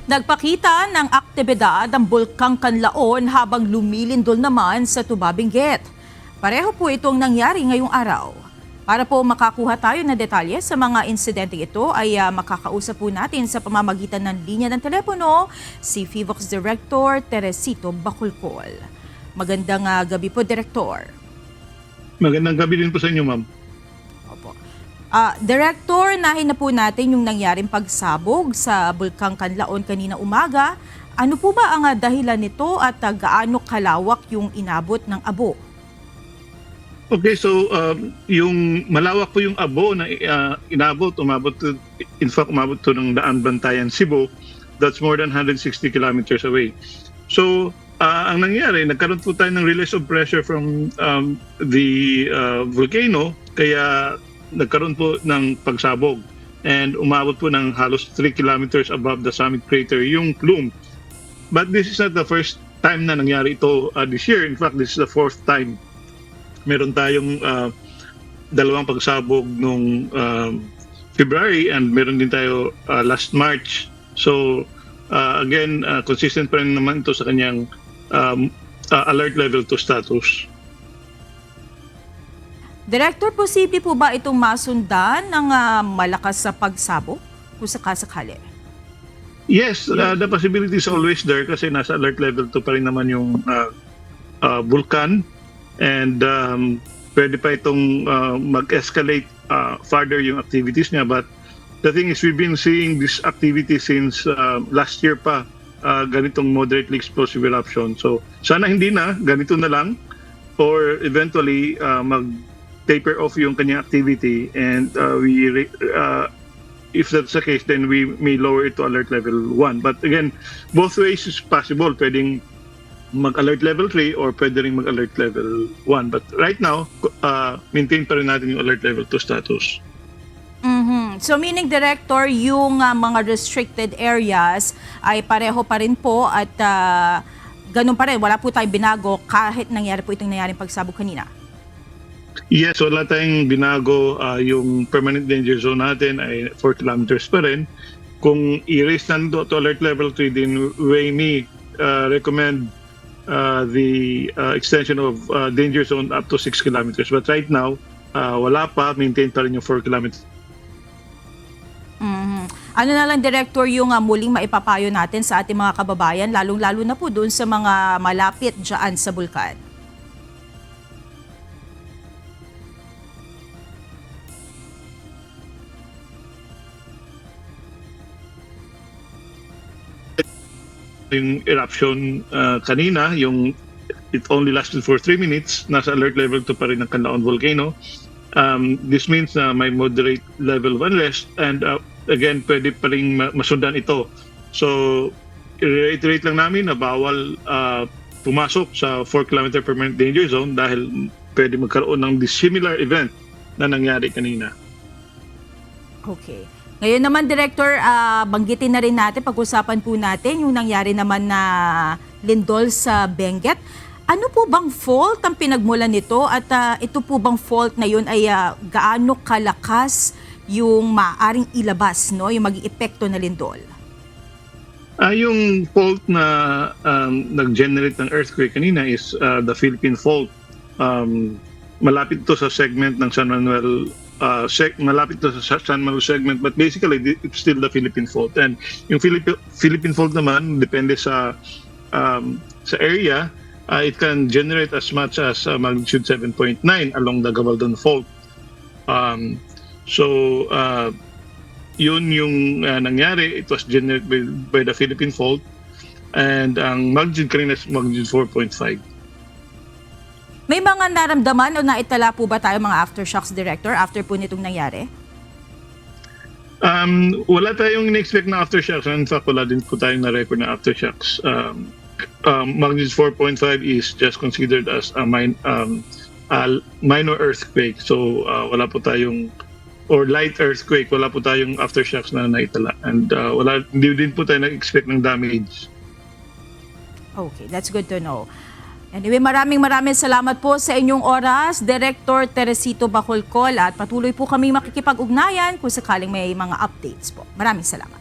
Nagpakita ng aktibidad ang Bulkang Kanlaon habang lumilindol naman sa Tuba Benguet. Pareho po itong nangyari ngayong araw. Para po makakuha tayo ng detalye sa mga insidente ito ay makakausap po natin sa pamamagitan ng linya ng telepono si FIVOX Director Teresito Bacolcol. Magandang gabi po, Director. Magandang gabi din po sa inyo, ma'am. Opo. Director, nahin na po natin yung nangyaring pagsabog sa Bulkang Kanlaon kanina umaga. Ano po ba ang dahilan nito at gaano kalawak yung inabot ng abo? Okay, so yung malawak po yung abo na umabot to ng Daan Bantayan, Cebu. That's more than 160 kilometers away. So ang nangyari, nagkaroon po tayo ng release of pressure from the volcano, kaya nagkaroon po ng pagsabog and umabot po ng halos 3 kilometers above the summit crater yung plume. But this is not the first time na nangyari ito this year. In fact, this is the fourth time. Meron tayong dalawang pagsabog nung February and meron din tayo last March. So again, consistent pa rin naman ito sa kanyang alert level 2 status. Director, posible po ba itong masundan ng malakas sa pagsabog kung sakasakali? Yes, the possibility is always there kasi nasa alert level 2 pa rin naman yung vulkan. And pwede pa itong mag-escalate further yung activities niya. But the thing is, we've been seeing this activity since last year pa, ganitong moderately explosive eruption. So sana hindi na, ganito na lang. Or eventually, mag-taper off yung kanyang activity. And if that's the case, then we may lower it to alert level 1. But again, both ways is possible. Pwedeng mag-alert level 3 or pwede rin mag-alert level 1. But right now, maintain pa rin natin yung alert level 2 status. So meaning, Director, yung mga restricted areas ay pareho pa rin po at ganun pa rin, wala po tayong binago kahit nangyari po itong nangyaring pagsabog kanina? Yes, wala tayong binago. Yung permanent danger zone natin ay 4 kilometers pa rin. Kung i-raise na to alert level 3, din we may recommend the extension of danger zone up to 6 kilometers. But right now, wala pa, maintain pa rin yung 4 kilometers. Ano na lang, Director, yung muling maipapayo natin sa ating mga kababayan, lalong-lalo na po doon sa mga malapit dyan sa bulkan? Yung eruption kanina, it only lasted for 3 minutes, nasa alert level 2 pa rin ng Canlaon Volcano. This means na may moderate level of unrest and again, pwede pa rin masundan ito. So, i-reiterate lang namin na bawal pumasok sa 4-kilometer permanent danger zone dahil pwede magkaroon ng dissimilar event na nangyari kanina. Okay. Ngayon naman, Director, banggitin na rin natin, pag-usapan po natin yung nangyari naman na lindol sa Benguet. Ano po bang fault ang pinagmulan nito at ito po bang fault na yun ay gaano kalakas yung maaring ilabas, no, yung maging epekto na lindol? Yung fault na nag-generate ng earthquake kanina is the Philippine Fault. Malapit to sa segment ng San Manuel, malapit to sa San Manuel segment, but basically it's still the Philippine Fault. And yung Philippine Fault naman, depende sa area, it can generate as much as magnitude 7.9 along the Gabaldon Fault. So yun yung nangyari. It was generated by the Philippine Fault and ang magnitude kanina is magnitude 4.5. May mga naramdaman o naitala po ba tayo mga aftershocks, Director, after po nitong nangyari? Wala tayong in-expect na aftershocks. In fact, wala din po tayong na-record na aftershocks. Magnitude 4.5 is just considered as a minor earthquake. So wala po tayong, or light earthquake, wala po tayong aftershocks na naitala. And hindi din po tayo nag-expect ng damage. Okay, that's good to know. Anyway, maraming salamat po sa inyong oras, Director Teresito Bacolcol, at patuloy po kami makikipag-ugnayan kung sakaling may mga updates po. Maraming salamat.